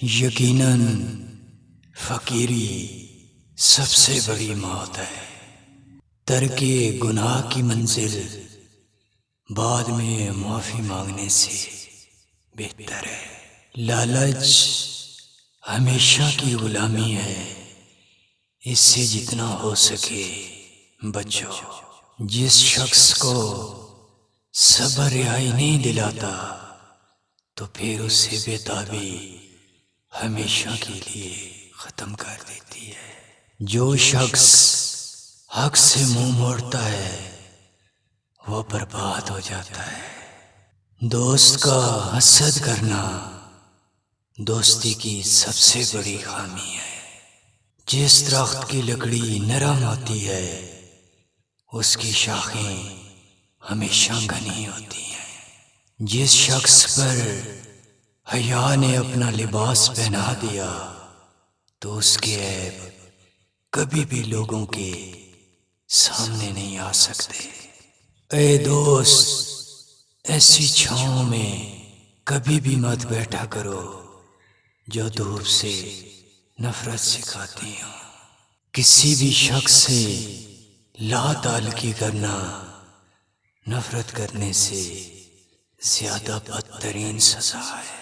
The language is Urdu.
یقیناً فقیری سب سے بڑی موت ہے۔ ترک گناہ کی منزل بعد میں معافی مانگنے سے بہتر ہے۔ لالچ ہمیشہ کی غلامی ہے، اس سے جتنا ہو سکے بچو۔ جس شخص کو صبر رہائی نہیں دلاتا تو پھر اس سے بےتابی ہمیشہ کے لیے ختم کر دیتی ہے۔ جو شخص حق سے منہ موڑتا ہے وہ برباد ہو جاتا ہے۔ دوست کا حسد کرنا دوستی کی سب سے بڑی خامی ہے۔ جس درخت کی لکڑی نرم ہوتی ہے اس کی شاخیں ہمیشہ گھنی ہوتی ہیں۔ جس شخص پر حیا نے اپنا لباس پہنا دیا تو اس کے عیب کبھی بھی لوگوں کے سامنے نہیں آ سکتے۔ اے دوست، ایسی چھاؤں میں کبھی بھی مت بیٹھا کرو جو دھوپ سے نفرت سکھاتی ہو۔ کسی بھی شخص سے لا تعلقی کرنا نفرت کرنے سے زیادہ بدترین سزا ہے۔